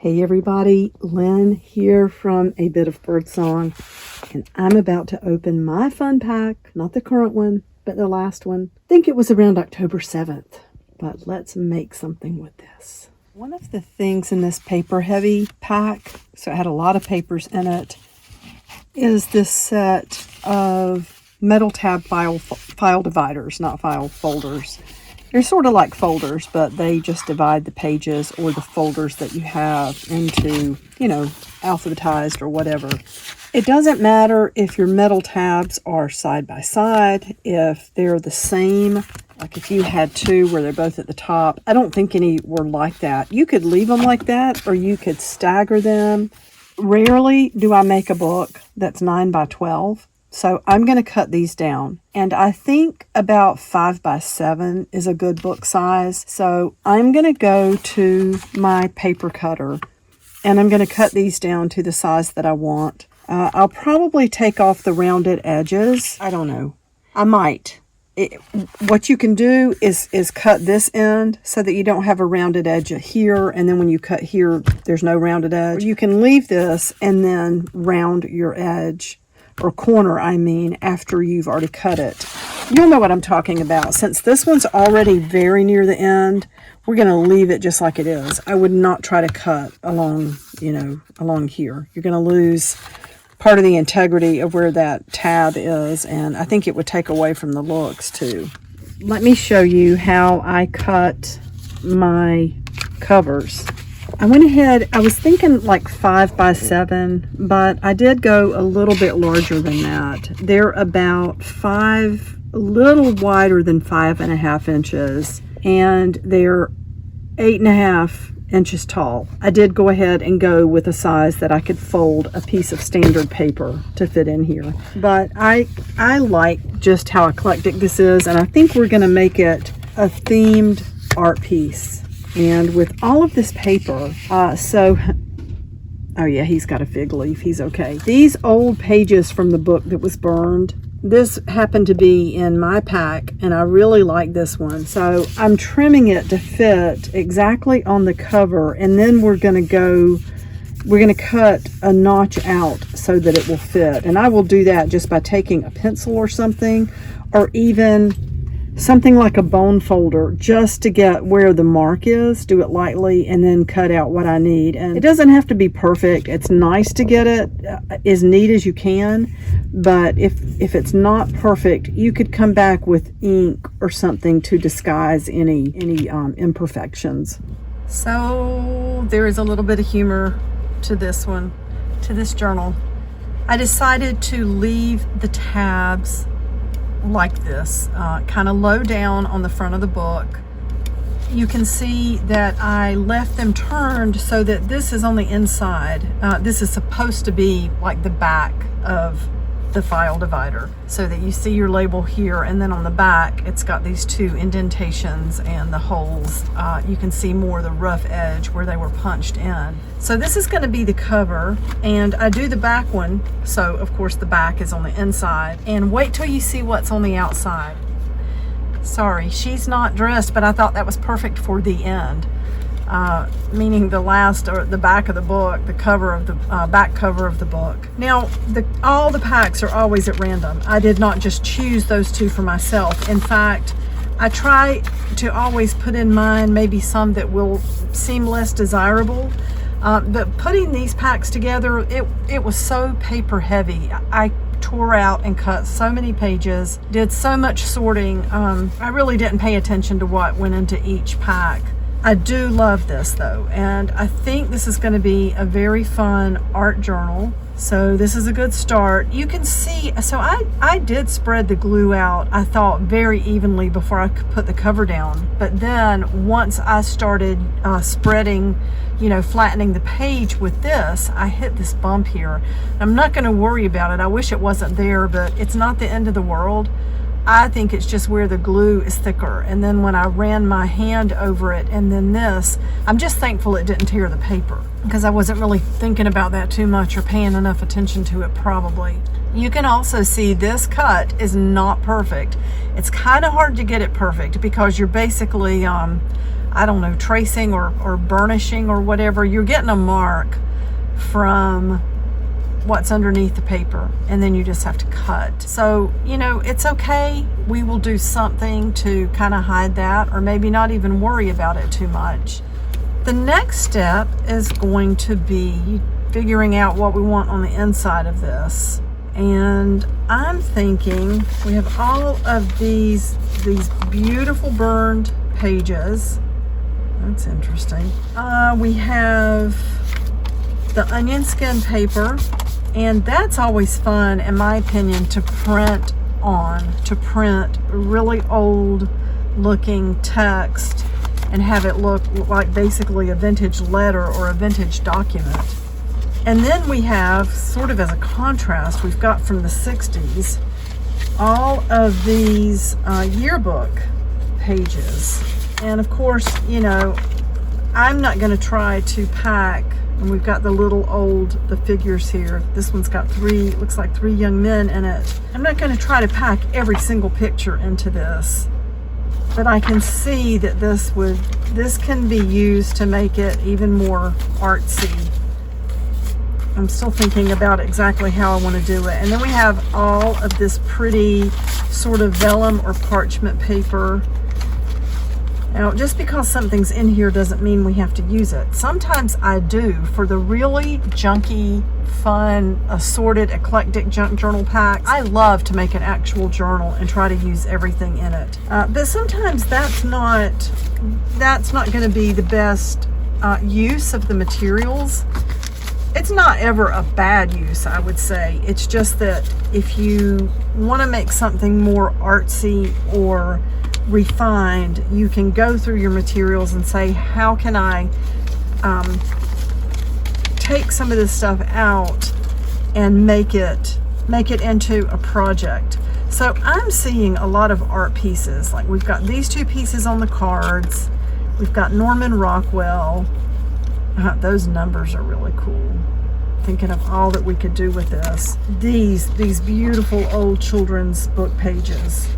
Hey everybody, Lynn here from A Bit of Birdsong, and I'm about to open my fun pack, not the current one, but the last one. I think it was around October 7th, but let's make something with this. One of the things in this paper heavy pack, so it had a lot of papers in it, is this set of metal tab file dividers, not file folders. They're sort of like folders, but they just divide the pages or the folders that you have into, alphabetized or whatever. It doesn't matter if your metal tabs are side by side, if they're the same, like if you had two where they're both at the top. I don't think any were like that. You could leave them like that or you could stagger them. Rarely do I make a book that's 9 by 12. So I'm going to cut these down, and I think about 5 by 7 is a good book size. So I'm going to go to my paper cutter and I'm going to cut these down to the size that I want. I'll probably take off the rounded edges. I don't know. I might. What you can do is cut this end so that you don't have a rounded edge here, and then when you cut here, there's no rounded edge. You can leave this and then round your edge. Or corner, after you've already cut it. You'll know what I'm talking about. Since this one's already very near the end, we're going to leave it just like it is. I would not try to cut along here. You're going to lose part of the integrity of where that tab is, and I think it would take away from the looks too. Let me show you how I cut my covers. I went ahead, I was thinking like 5 by 7, but I did go a little bit larger than that. They're about a little wider than 5.5 inches, and they're 8.5 inches tall. I did go ahead and go with a size that I could fold a piece of standard paper to fit in here. But I like just how eclectic this is, and I think we're going to make it a themed art piece. And with all of this paper, oh yeah, he's got a fig leaf. He's okay. These old pages from the book that was burned, this happened to be in my pack, and I really like this one. So I'm trimming it to fit exactly on the cover, and then we're going to cut a notch out so that it will fit. And I will do that just by taking a pencil or something, or even something like a bone folder, just to get where the mark is, do it lightly, and then cut out what I need. And it doesn't have to be perfect. It's nice to get it as neat as you can, but if it's not perfect, you could come back with ink or something to disguise any imperfections. So there is a little bit of humor to this one, to this journal. I decided to leave the tabs like this, kind of low down on the front of the book. You can see that I left them turned so that this is on the inside. This is supposed to be like the back of the file divider, so that you see your label here, and then on the back it's got these two indentations and the holes. You can see more the rough edge where they were punched in. So this is going to be the cover, and I do the back one, so of course the back is on the inside, and wait till you see what's on the outside. Sorry, she's not dressed, but I thought that was perfect for the end. Meaning the last, or the back of the book, the cover of the back cover of the book. Now, all the packs are always at random. I did not just choose those two for myself. In fact, I try to always put in mind maybe some that will seem less desirable. But putting these packs together, it was so paper heavy. I tore out and cut so many pages, did so much sorting. I really didn't pay attention to what went into each pack. I do love this though, and I think this is going to be a very fun art journal. So this is a good start. You can see, so I did spread the glue out, I thought, very evenly before I could put the cover down. But then once I started spreading, flattening the page with this, I hit this bump here. I'm not going to worry about it. I wish it wasn't there, but it's not the end of the world. I think it's just where the glue is thicker. And then when I ran my hand over it, and then this, I'm just thankful it didn't tear the paper, because I wasn't really thinking about that too much or paying enough attention to it probably. You can also see this cut is not perfect. It's kind of hard to get it perfect because you're basically I don't know, tracing or burnishing or whatever. You're getting a mark from what's underneath the paper, and then you just have to cut. So, you know, it's okay. We will do something to kind of hide that, or maybe not even worry about it too much. The next step is going to be figuring out what we want on the inside of this. And I'm thinking we have all of these beautiful burned pages. That's interesting. We have the onion skin paper, and that's always fun, in my opinion, to print really old looking text and have it look like basically a vintage letter or a vintage document. And then we have, sort of as a contrast, we've got from the 60s, all of these yearbook pages. And of course, you know, I'm not going to try to pack, and we've got the figures here. This one's got looks like three young men in it. I'm not going to try to pack every single picture into this, but I can see that this can be used to make it even more artsy. I'm still thinking about exactly how I want to do it. And then we have all of this pretty sort of vellum or parchment paper. Now, just because something's in here doesn't mean we have to use it. Sometimes I do for the really junky, fun, assorted, eclectic junk journal packs. I love to make an actual journal and try to use everything in it. But sometimes that's not going to be the best use of the materials. It's not ever a bad use, I would say. It's just that if you want to make something more artsy or refined, you can go through your materials and say, how can I take some of this stuff out and make it into a project. So I'm seeing a lot of art pieces. Like we've got these two pieces on the cards. We've got Norman Rockwell. Those numbers are really cool. Thinking of all that we could do with this. These beautiful old children's book pages.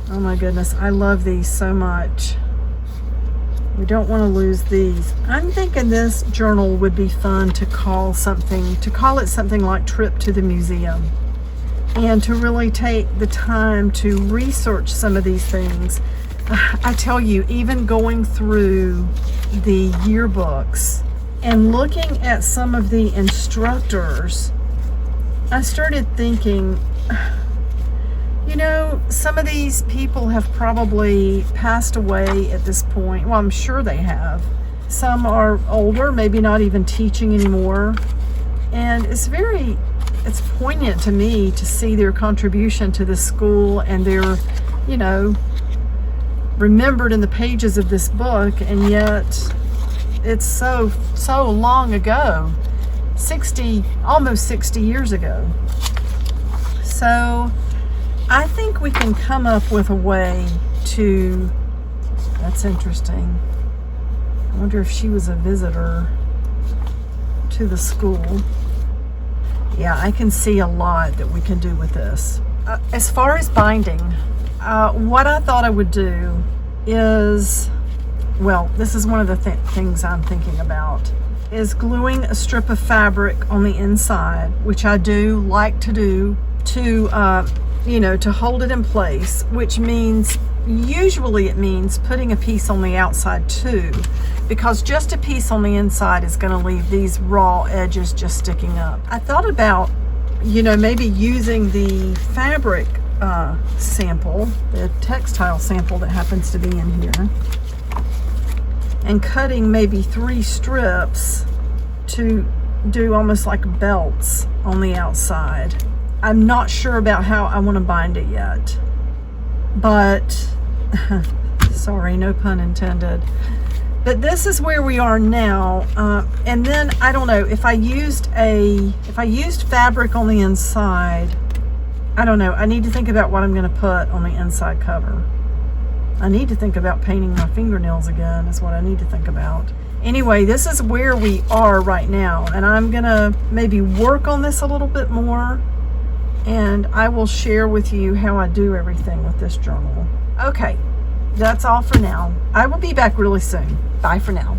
Oh my goodness, I love these so much. We don't want to lose these. I'm thinking this journal would be fun to call it something like Trip to the Museum, and to really take the time to research some of these things. I tell you, even going through the yearbooks and looking at some of the instructors, I started thinking, you know, some of these people have probably passed away at this point. Well, I'm sure they have. Some are older, maybe not even teaching anymore. And it's poignant to me to see their contribution to the school, and they're, you know, remembered in the pages of this book, and yet it's so long ago, almost 60 years ago. So I think we can come up with a way to, that's interesting. I wonder if she was a visitor to the school. Yeah, I can see a lot that we can do with this. As far as binding, what I thought I would do is, well, this is one of the things I'm thinking about, is gluing a strip of fabric on the inside, which I do like to do, to to hold it in place, which means, usually it means putting a piece on the outside too, because just a piece on the inside is going to leave these raw edges just sticking up. I thought about, maybe using the fabric sample, the textile sample that happens to be in here, and cutting maybe 3 strips to do almost like belts on the outside. I'm not sure about how I want to bind it yet, but sorry, no pun intended. But this is where we are now, and then I don't know if I used fabric on the inside. I don't know. I need to think about what I'm going to put on the inside cover. I need to think about painting my fingernails again, is what I need to think about. Anyway, this is where we are right now, and I'm going to maybe work on this a little bit more, and I will share with you how I do everything with this journal. Okay, that's all for now. I will be back really soon. Bye for now.